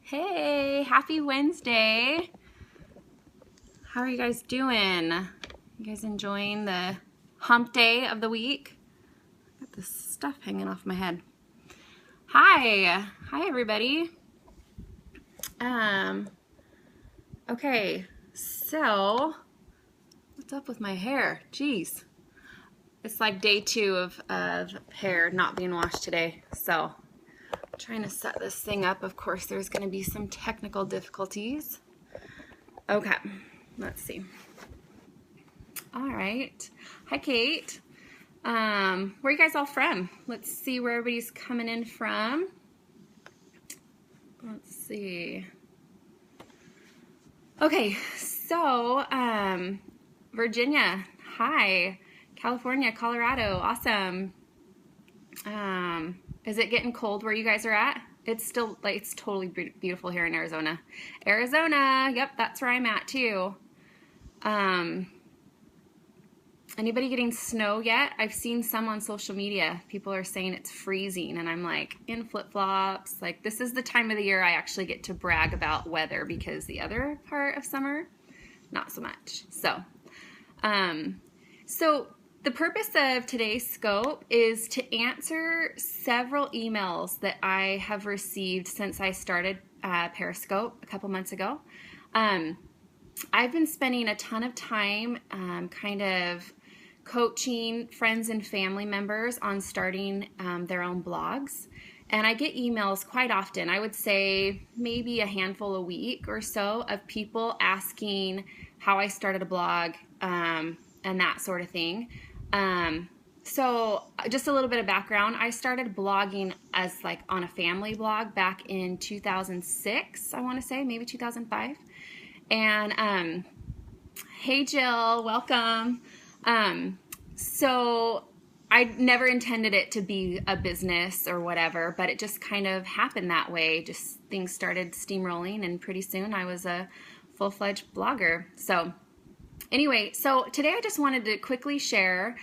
Hey, happy Wednesday. How are you guys doing? You guys enjoying the hump day of the week? Got this stuff hanging off my head. Hi everybody. Okay, so what's up with my hair? Jeez. It's like day 2 of hair not being washed today, so trying to set this thing up. Of course, there's going to be some technical difficulties. Okay, let's see. All right. Hi, Kate. Where are you guys all from? Let's see where everybody's coming in from. Let's see. Okay, so Virginia, hi. California, Colorado, awesome. Is it getting cold where you guys are at? It's still, like, it's totally beautiful here in Arizona. Arizona, yep, that's where I'm at too. Anybody getting snow yet? I've seen some on social media. People are saying it's freezing, and I'm like, in flip-flops. Like, this is the time of the year I actually get to brag about weather, because the other part of summer, not so much. So the purpose of today's scope is to answer several emails that I have received since I started Periscope a couple months ago. I've been spending a ton of time kind of coaching friends and family members on starting their own blogs. And I get emails quite often. I would say maybe a handful a week or so of people asking how I started a blog and that sort of thing. So just a little bit of background. I started blogging as like on a family blog back in 2006, I want to say, maybe 2005. And hey Jill, welcome. So I never intended it to be a business or whatever, but it just kind of happened that way. Just things started steamrolling, and pretty soon I was a full-fledged blogger. So anyway, so today I just wanted to quickly share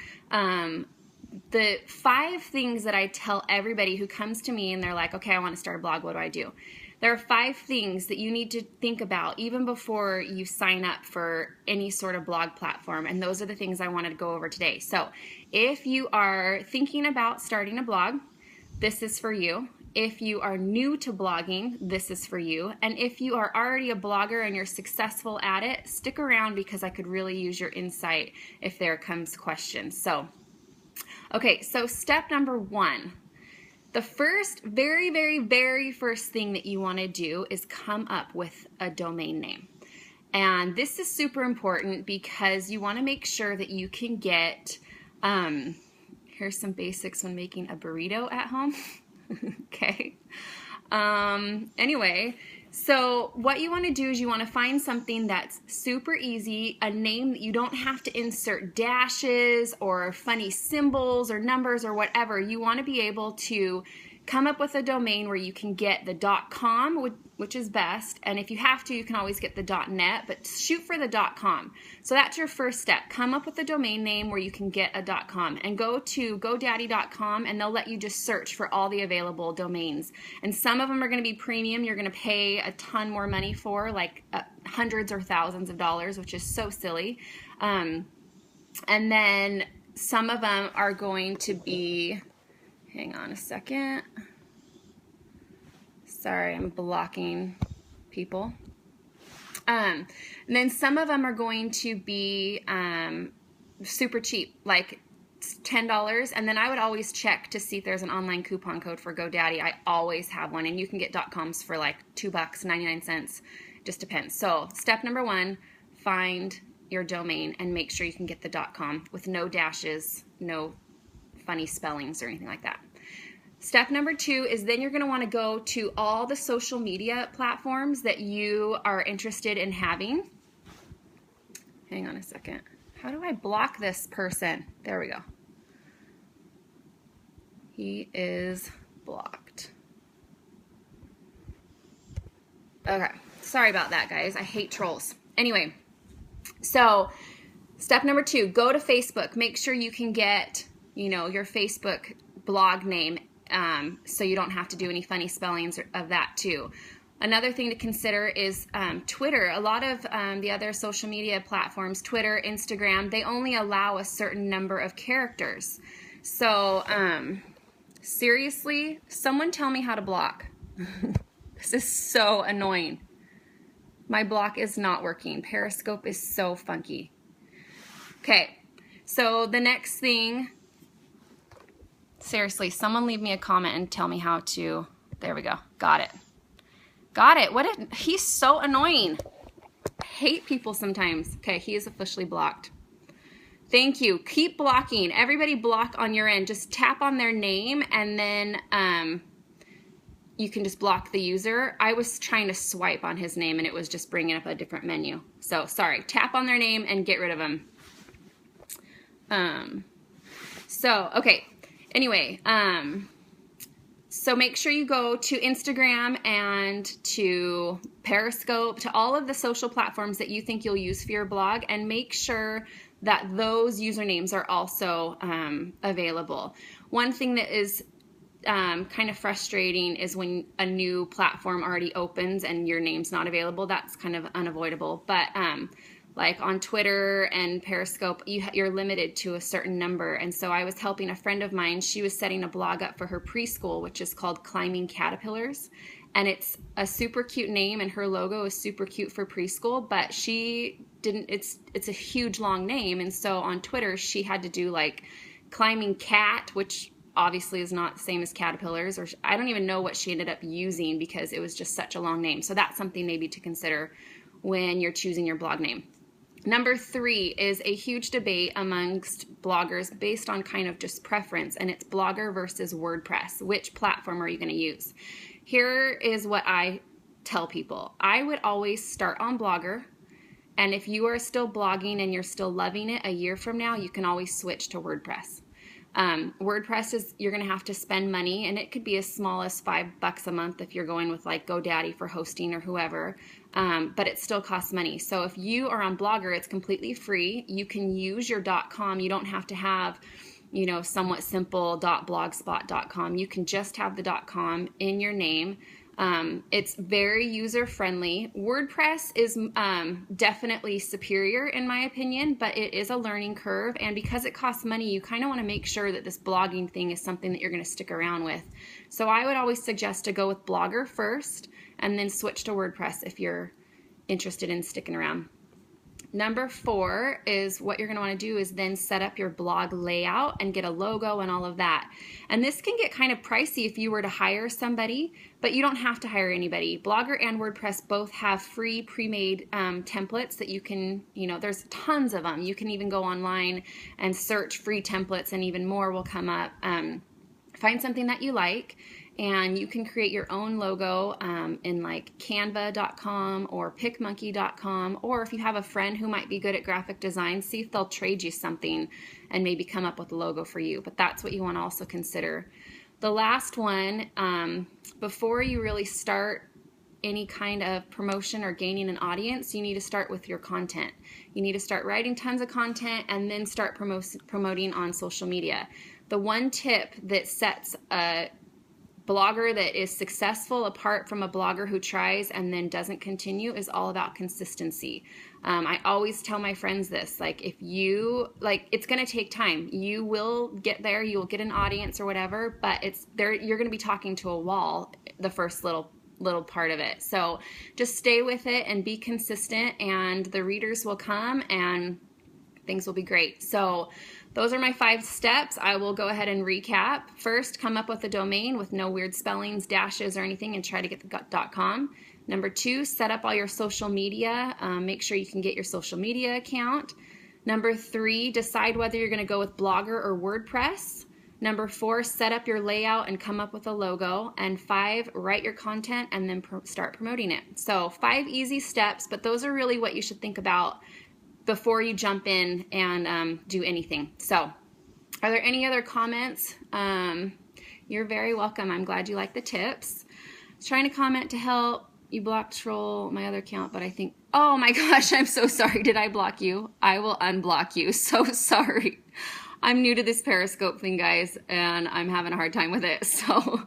the 5 things that I tell everybody who comes to me and they're like, okay, I want to start a blog, what do I do? There are 5 things that you need to think about even before you sign up for any sort of blog platform, and those are the things I wanted to go over today. So if you are thinking about starting a blog, this is for you. If you are new to blogging, this is for you. And if you are already a blogger and you're successful at it, stick around, because I could really use your insight if there comes questions. So, okay, so step number 1. The first, very first thing that you want to do is come up with a domain name. And this is super important because you want to make sure that you can get, here's some basics when making a burrito at home. Okay. Anyway, so what you want to do is you want to find something that's super easy, a name that you don't have to insert dashes or funny symbols or numbers or whatever. You want to be able to come up with a domain where you can get the .com, which is best, and if you have to, you can always get the .net, but shoot for the .com. So that's your first step. Come up with a domain name where you can get a .com, and go to GoDaddy.com, and they'll let you just search for all the available domains. And some of them are going to be premium. You're going to pay a ton more money for, like hundreds or thousands of dollars, which is so silly. And then some of them are going to be, hang on a second. Sorry, I'm blocking people. And then some of them are going to be super cheap, like $10. And then I would always check to see if there's an online coupon code for GoDaddy. I always have one, and you can get .coms for like $2, 99 cents. Just depends. So step number 1, find your domain and make sure you can get the .com with no dashes, no funny spellings or anything like that. Step number 2 is then you're going to want to go to all the social media platforms that you are interested in having. Hang on a second. How do I block this person? There we go. He is blocked. Okay. Sorry about that, guys. I hate trolls. Anyway, so step number 2, go to Facebook. Make sure you can get, your Facebook blog name, so you don't have to do any funny spellings of that too. Another thing to consider is Twitter. A lot of the other social media platforms, Twitter, Instagram, they only allow a certain number of characters. So seriously, someone tell me how to block. This is so annoying. My block is not working. Periscope is so funky. Okay, so the next thing, seriously, someone leave me a comment and tell me how to, there we go, got it. Got it. He's so annoying. I hate people sometimes. Okay, he is officially blocked. Thank you. Keep blocking. Everybody block on your end. Just tap on their name and then you can just block the user. I was trying to swipe on his name and it was just bringing up a different menu. So sorry. Tap on their name and get rid of them. Okay. Anyway, so make sure you go to Instagram and to Periscope, to all of the social platforms that you think you'll use for your blog, and make sure that those usernames are also available. One thing that is kind of frustrating is when a new platform already opens and your name's not available. That's kind of unavoidable. But like on Twitter and Periscope, you're limited to a certain number. And so I was helping a friend of mine. She was setting a blog up for her preschool, which is called Climbing Caterpillars. And it's a super cute name, and her logo is super cute for preschool, but she didn't, it's a huge long name. And so on Twitter, she had to do like Climbing Cat, which obviously is not the same as caterpillars, or I don't even know what she ended up using because it was just such a long name. So that's something maybe to consider when you're choosing your blog name. Number 3 is a huge debate amongst bloggers based on kind of just preference, and it's Blogger versus WordPress. Which platform are you going to use? Here is what I tell people. I would always start on Blogger, and if you are still blogging and you're still loving it a year from now, you can always switch to WordPress. WordPress is, you're going to have to spend money, and it could be as small as $5 a month if you're going with like GoDaddy for hosting or whoever, but it still costs money. So if you are on Blogger, it's completely free. You can use your .com. You don't have to have, you know, somewhat simple .blogspot.com. You can just have the .com in your name. It's very user-friendly. WordPress is definitely superior in my opinion, but it is a learning curve, and because it costs money, you kind of want to make sure that this blogging thing is something that you're going to stick around with. So I would always suggest to go with Blogger first and then switch to WordPress if you're interested in sticking around. Number 4 is what you're going to want to do is then set up your blog layout and get a logo and all of that. And this can get kind of pricey if you were to hire somebody, but you don't have to hire anybody. Blogger and WordPress both have free pre-made templates that you can, you know, there's tons of them. You can even go online and search free templates and even more will come up. Find something that you like, and you can create your own logo in like canva.com or picmonkey.com, or if you have a friend who might be good at graphic design, see if they'll trade you something and maybe come up with a logo for you. But that's what you want to also consider. The last one, before you really start any kind of promotion or gaining an audience, you need to start with your content. You need to start writing tons of content and then start promoting on social media. The one tip that sets a blogger that is successful apart from a blogger who tries and then doesn't continue is all about consistency. I always tell my friends this, like if you, like it's going to take time. You will get there, you'll get an audience or whatever, but it's there, you're going to be talking to a wall the first little part of it. So just stay with it and be consistent, and the readers will come and things will be great. So those are my 5 steps. I will go ahead and recap. First, come up with a domain with no weird spellings, dashes, or anything, and try to get the .com. Number 2, set up all your social media. Make sure you can get your social media account. Number 3, decide whether you're going to go with Blogger or WordPress. Number 4, set up your layout and come up with a logo. And 5, write your content and then start promoting it. So 5 easy steps, but those are really what you should think about before you jump in and do anything. So are there any other comments? You're very welcome. I'm glad you like the tips. I was trying to comment to help. You blocked troll my other account, but I think, oh my gosh, I'm so sorry. Did I block you? I will unblock you. So sorry. I'm new to this Periscope thing, guys, and I'm having a hard time with it. So,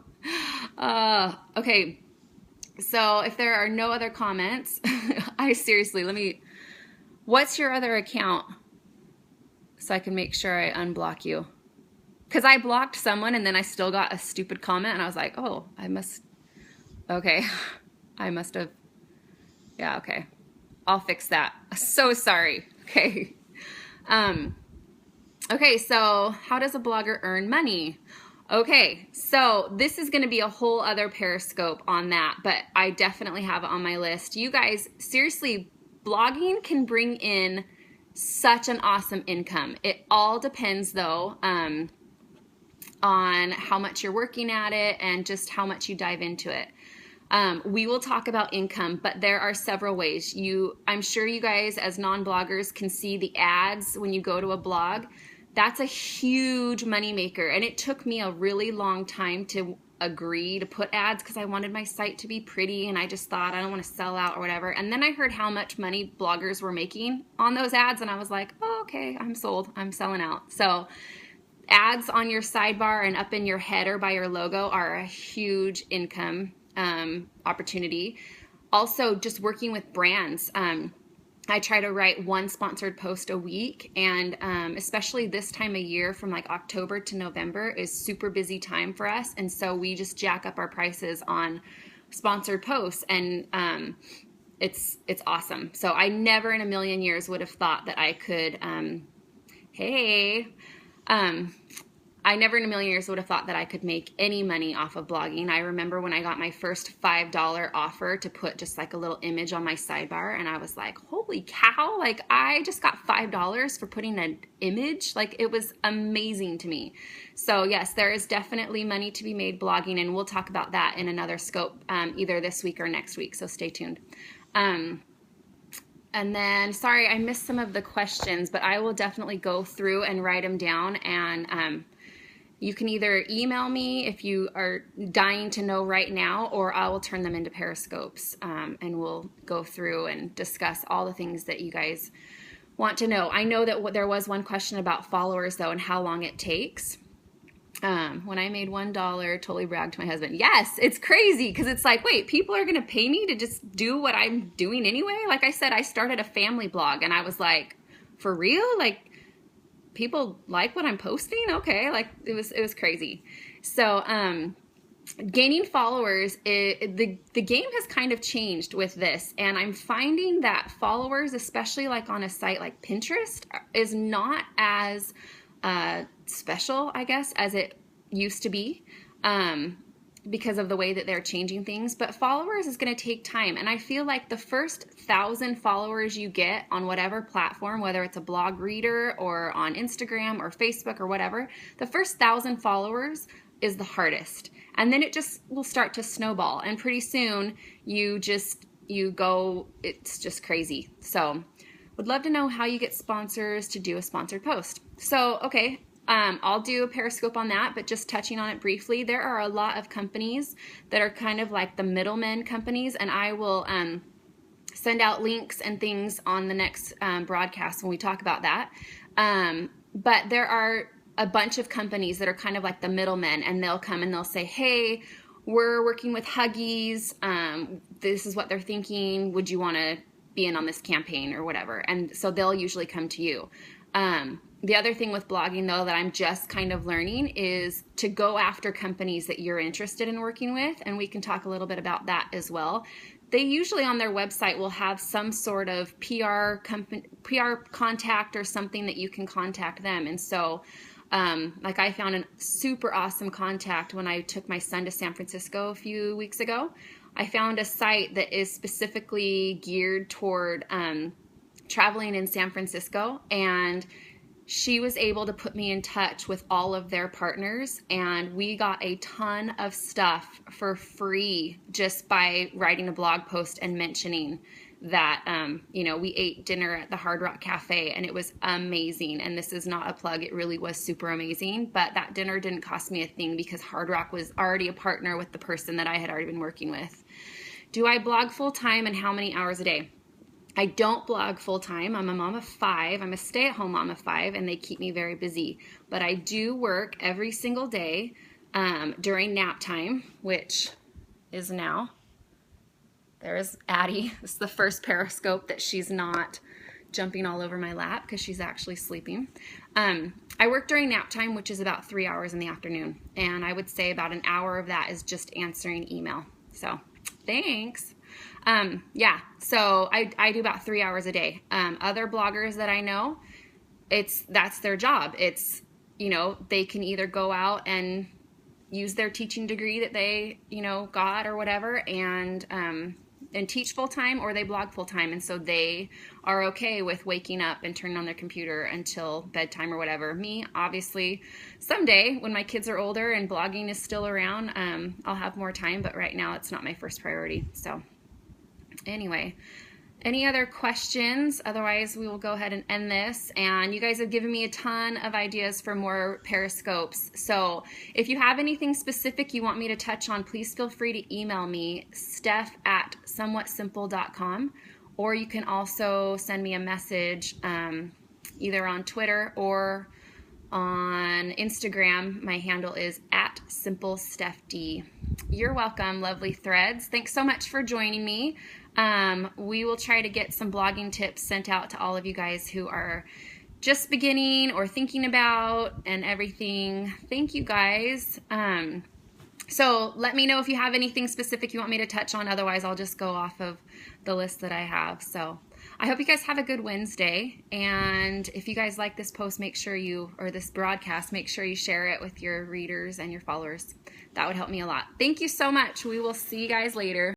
okay. So if there are no other comments, what's your other account? So I can make sure I unblock you. Because I blocked someone and then I still got a stupid comment and I was like, oh, okay. I must have, yeah, okay. I'll fix that. So sorry. Okay. Okay, so how does a blogger earn money? Okay, so this is going to be a whole other Periscope on that, but I definitely have it on my list. You guys, seriously, blogging can bring in such an awesome income. It all depends, though, on how much you're working at it and just how much you dive into it. We will talk about income, but there are several ways. I'm sure you guys as non-bloggers can see the ads when you go to a blog. That's a huge moneymaker, and it took me a really long time to agree to put ads because I wanted my site to be pretty, and I just thought I don't want to sell out or whatever. And then I heard how much money bloggers were making on those ads, and I was like, oh, okay, I'm sold. I'm selling out. So ads on your sidebar and up in your header by your logo are a huge income opportunity. Also, just working with brands. I try to write one sponsored post a week, and especially this time of year from like October to November is super busy time for us, and so we just jack up our prices on sponsored posts, and it's awesome. So I never in a million years would have thought that I could I never in a million years would have thought that I could make any money off of blogging. I remember when I got my first $5 offer to put just like a little image on my sidebar, and I was like, holy cow, like I just got $5 for putting an image. Like it was amazing to me. So yes, there is definitely money to be made blogging, and we'll talk about that in another scope either this week or next week, so stay tuned. And then, sorry, I missed some of the questions, but I will definitely go through and write them down, and you can either email me if you are dying to know right now, or I will turn them into Periscopes, and we'll go through and discuss all the things that you guys want to know. I know that there was one question about followers, though, and how long it takes. When I made $1, totally bragged to my husband. Yes, it's crazy because it's like, wait, people are going to pay me to just do what I'm doing anyway? Like I said, I started a family blog, and I was like, for real? Like, people like what I'm posting? Okay, like it was crazy. So gaining followers, the game has kind of changed with this, and I'm finding that followers, especially like on a site like Pinterest, is not as special, I guess, as it used to be, because of the way that they're changing things. But followers is going to take time, and I feel like the first 1,000 followers you get on whatever platform, whether it's a blog reader or on Instagram or Facebook or whatever, the first 1,000 followers is the hardest, and then it just will start to snowball, and pretty soon it's just crazy. So would love to know how you get sponsors to do a sponsored post. So, okay, I'll do a Periscope on that, but just touching on it briefly, there are a lot of companies that are kind of like the middlemen companies, and I will send out links and things on the next broadcast when we talk about that. But there are a bunch of companies that are kind of like the middlemen, and they'll come and they'll say, hey, we're working with Huggies. This is what they're thinking. Would you want to be in on this campaign or whatever? And so they'll usually come to you. The other thing with blogging, though, that I'm just kind of learning is to go after companies that you're interested in working with, and we can talk a little bit about that as well. They usually on their website will have some sort of PR contact or something that you can contact them. And so like I found a super awesome contact when I took my son to San Francisco a few weeks ago. I found a site that is specifically geared toward traveling in San Francisco, and she was able to put me in touch with all of their partners, and we got a ton of stuff for free just by writing a blog post and mentioning that, we ate dinner at the Hard Rock Cafe, and it was amazing. And this is not a plug. It really was super amazing. But that dinner didn't cost me a thing because Hard Rock was already a partner with the person that I had already been working with. Do I blog full time, and how many hours a day? I don't blog full time. I'm a mom of 5. I'm a stay-at-home mom of 5, and they keep me very busy. But I do work every single day during nap time, which is now. there's Addie. This is the first Periscope that she's not jumping all over my lap because she's actually sleeping. I work during nap time, which is about 3 hours in the afternoon. And I would say about an hour of that is just answering email. So thanks. Yeah, so I do about 3 hours a day. Other bloggers that I know, that's their job. It's, you know, they can either go out and use their teaching degree that they, you know, got or whatever, and teach full time, or they blog full time, and so they are okay with waking up and turning on their computer until bedtime or whatever. Me, obviously, someday when my kids are older and blogging is still around, I'll have more time, but right now it's not my first priority. So anyway, any other questions? Otherwise, we will go ahead and end this. And you guys have given me a ton of ideas for more Periscopes. So if you have anything specific you want me to touch on, please feel free to email me, steph@somewhatsimple.com, or you can also send me a message either on Twitter or on Instagram. My handle is @SimpleStephD. You're welcome, lovely threads. Thanks so much for joining me. We will try to get some blogging tips sent out to all of you guys who are just beginning or thinking about and everything. Thank you guys. So let me know if you have anything specific you want me to touch on. Otherwise, I'll just go off of the list that I have. So I hope you guys have a good Wednesday. And if you guys like this post, make sure or this broadcast, make sure you share it with your readers and your followers. That would help me a lot. Thank you so much. We will see you guys later.